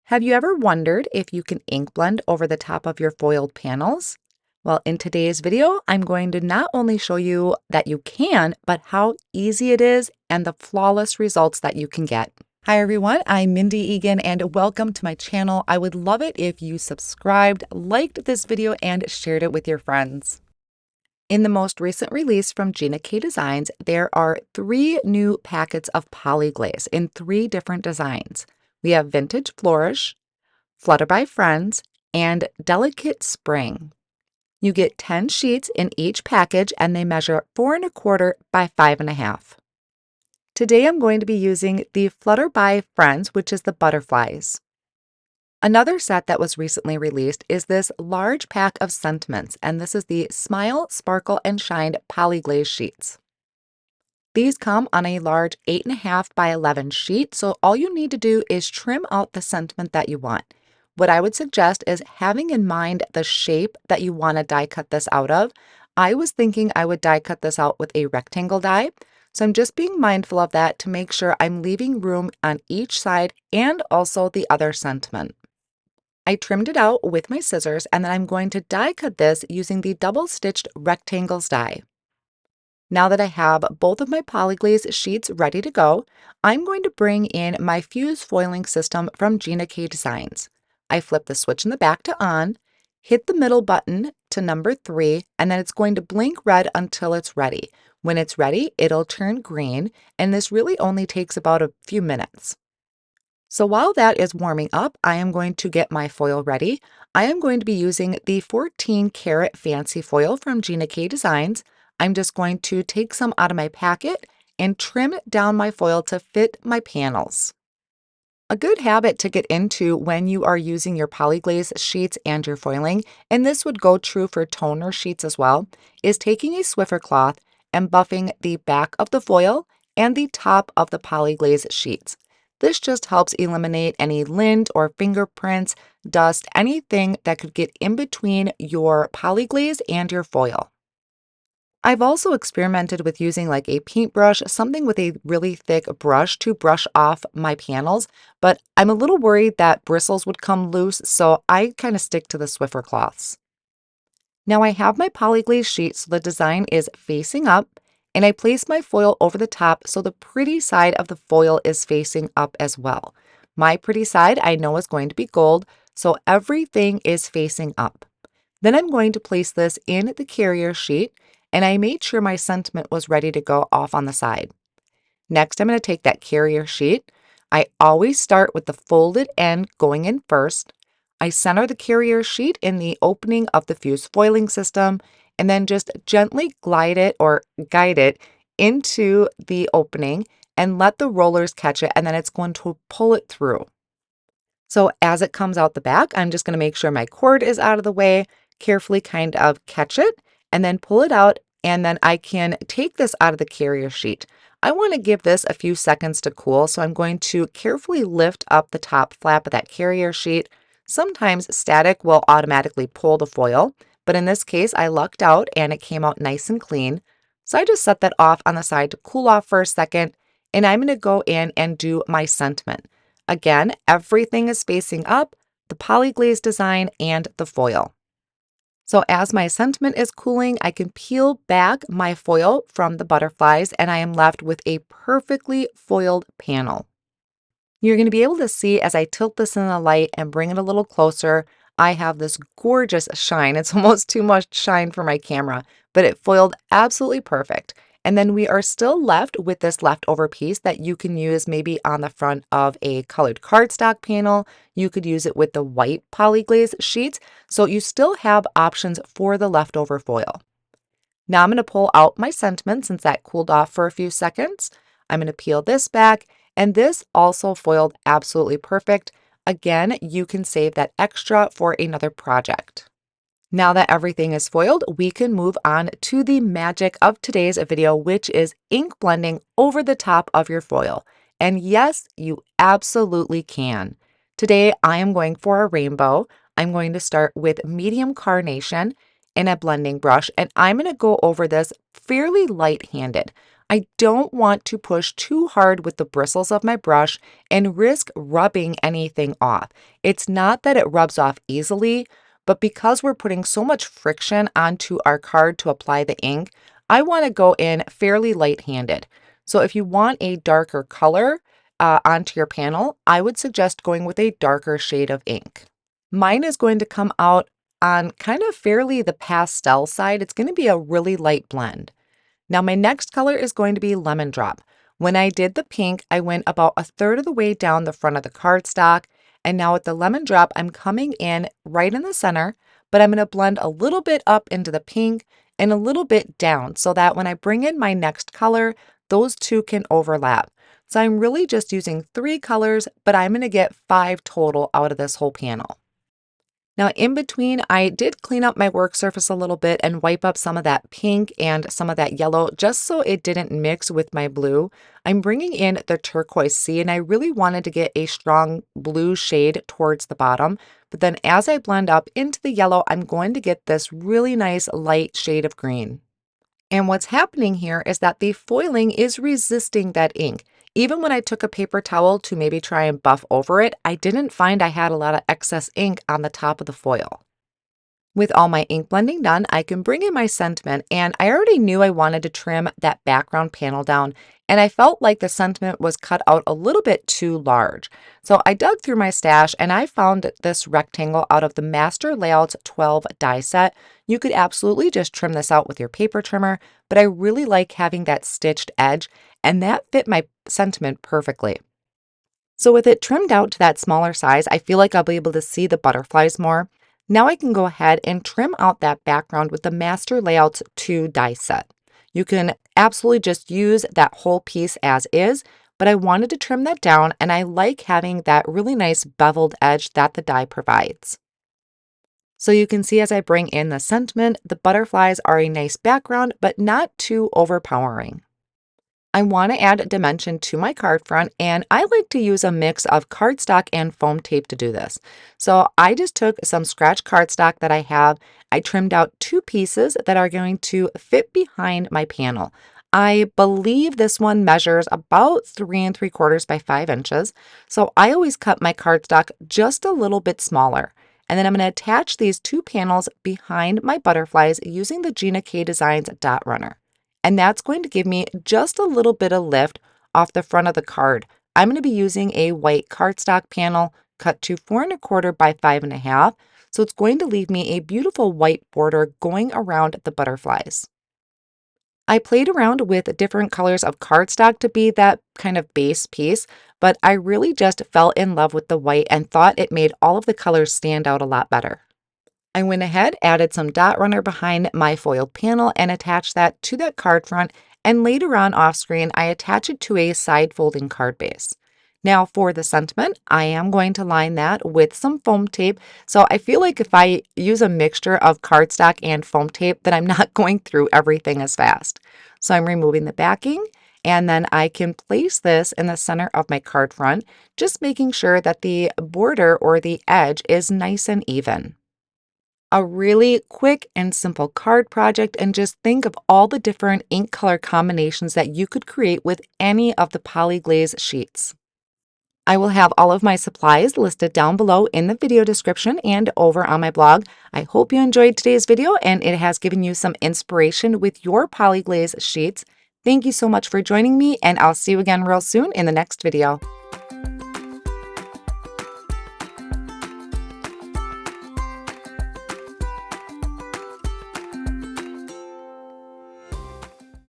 Have you ever wondered if you can ink blend over the top of your foiled panels? Well, in today's video, I'm going to not only show you that you can, but how easy it is and the flawless results that you can get. Hi everyone, I'm Mindy Eggen and welcome to my channel. I would love it if you subscribed, liked this video, and shared it with your friends. In the most recent release from Gina K Designs, there are 3 new packets of Poly Glaze in 3 different designs. We have Vintage Flourish, Flutterby Friends, and Delicate Spring. You get 10 sheets in each package and they measure 4 1/4 by 5 1/2. Today I'm going to be using the Flutterby Friends, which is the butterflies. Another set that was recently released is this large pack of sentiments, and this is the Smile, Sparkle, and Shine Poly Glaze sheets. These come on a large 8 1/2 by 11 sheet, so all you need to do is trim out the sentiment that you want. What I would suggest is having in mind the shape that you want to die cut this out of. I was thinking I would die cut this out with a rectangle die, so I'm just being mindful of that to make sure I'm leaving room on each side and also the other sentiment. I trimmed it out with my scissors and then I'm going to die cut this using the double stitched rectangles die. Now that I have both of my polyglaze sheets ready to go, I'm going to bring in my fuse foiling system from Gina K Designs. I flip the switch in the back to on, hit the middle button to number 3, and then it's going to blink red until it's ready. When it's ready, it'll turn green, and this really only takes about a few minutes. So while that is warming up, I am going to get my foil ready. I am going to be using the 14 karat fancy foil from Gina K Designs. I'm just going to take some out of my packet and trim down my foil to fit my panels. A good habit to get into when you are using your polyglaze sheets and your foiling, and this would go true for toner sheets as well, is taking a Swiffer cloth and buffing the back of the foil and the top of the polyglaze sheets. This just helps eliminate any lint or fingerprints, dust, anything that could get in between your polyglaze and your foil. I've also experimented with using like a paintbrush, something with a really thick brush to brush off my panels, but I'm a little worried that bristles would come loose, so I kind of stick to the Swiffer cloths. Now I have my polyglaze sheet so the design is facing up, and I place my foil over the top so the pretty side of the foil is facing up as well. My pretty side I know is going to be gold, so everything is facing up. Then I'm going to place this in the carrier sheet, and I made sure my sentiment was ready to go off on the side. Next, I'm going to take that carrier sheet. I always start with the folded end going in first. I center the carrier sheet in the opening of the fuse foiling system, and then just gently glide it or guide it into the opening and let the rollers catch it, and then it's going to pull it through. So as it comes out the back, I'm just going to make sure my cord is out of the way, carefully kind of catch it, and then pull it out, and then I can take this out of the carrier sheet. I want to give this a few seconds to cool, so I'm going to carefully lift up the top flap of that carrier sheet. Sometimes static will automatically pull the foil, but in this case I lucked out and it came out nice and clean. So I just set that off on the side to cool off for a second, and I'm going to go in and do my sentiment. Again, everything is facing up, the polyglaze design and the foil. So as my sentiment is cooling, I can peel back my foil from the butterflies and I am left with a perfectly foiled panel. You're going to be able to see as I tilt this in the light and bring it a little closer, I have this gorgeous shine. It's almost too much shine for my camera, but it foiled absolutely perfect. And then we are still left with this leftover piece that you can use maybe on the front of a colored cardstock panel. You could use it with the white polyglaze sheets. So you still have options for the leftover foil. Now I'm going to pull out my sentiment since that cooled off for a few seconds. I'm going to peel this back, and this also foiled absolutely perfect. Again, you can save that extra for another project. Now that everything is foiled, we can move on to the magic of today's video, which is ink blending over the top of your foil. And yes, you absolutely can. Today, I am going for a rainbow. I'm going to start with medium carnation in a blending brush, and I'm going to go over this fairly light-handed. I don't want to push too hard with the bristles of my brush and risk rubbing anything off. It's not that it rubs off easily, but because we're putting so much friction onto our card to apply the ink, I want to go in fairly light-handed. So if you want a darker color onto your panel, I would suggest going with a darker shade of ink. Mine is going to come out on kind of fairly the pastel side. It's going to be a really light blend. Now my next color is going to be Lemon Drop. When I did the pink, I went about a third of the way down the front of the cardstock, and now with the Lemon Drop, I'm coming in right in the center, but I'm going to blend a little bit up into the pink and a little bit down so that when I bring in my next color, those two can overlap. So I'm really just using 3 colors, but I'm going to get 5 total out of this whole panel. Now in between, I did clean up my work surface a little bit and wipe up some of that pink and some of that yellow just so it didn't mix with my blue. I'm bringing in the Turquoise Sea, and I really wanted to get a strong blue shade towards the bottom. But then as I blend up into the yellow, I'm going to get this really nice light shade of green. And what's happening here is that the foiling is resisting that ink. Even when I took a paper towel to maybe try and buff over it, I didn't find I had a lot of excess ink on the top of the foil. With all my ink blending done, I can bring in my sentiment, and I already knew I wanted to trim that background panel down, and I felt like the sentiment was cut out a little bit too large. So I dug through my stash and I found this rectangle out of the Master Layouts 12 die set. You could absolutely just trim this out with your paper trimmer, but I really like having that stitched edge, and that fit my sentiment perfectly. So with it trimmed out to that smaller size, I feel like I'll be able to see the butterflies more. Now I can go ahead and trim out that background with the Master Layouts 2 die set. You can absolutely just use that whole piece as is, but I wanted to trim that down, and I like having that really nice beveled edge that the die provides. So you can see as I bring in the sentiment, the butterflies are a nice background, but not too overpowering. I want to add dimension to my card front, and I like to use a mix of cardstock and foam tape to do this. So I just took some scratch cardstock that I have. I trimmed out 2 pieces that are going to fit behind my panel. I believe this one measures about 3 3/4 by 5 inches. So I always cut my cardstock just a little bit smaller. And then I'm going to attach these 2 panels behind my butterflies using the Gina K Designs dot runner. And that's going to give me just a little bit of lift off the front of the card. I'm going to be using a white cardstock panel cut to 4 1/4 by 5 1/2. So it's going to leave me a beautiful white border going around the butterflies. I played around with different colors of cardstock to be that kind of base piece, but I really just fell in love with the white and thought it made all of the colors stand out a lot better. I went ahead, added some dot runner behind my foiled panel and attached that to that card front, and later on off screen, I attach it to a side folding card base. Now for the sentiment, I am going to line that with some foam tape. So I feel like if I use a mixture of cardstock and foam tape, then I'm not going through everything as fast. So I'm removing the backing, and then I can place this in the center of my card front, just making sure that the border or the edge is nice and even. A really quick and simple card project, and just think of all the different ink color combinations that you could create with any of the Polyglaze sheets. I will have all of my supplies listed down below in the video description and over on my blog. I hope you enjoyed today's video and it has given you some inspiration with your Polyglaze sheets. Thank you so much for joining me, and I'll see you again real soon in the next video.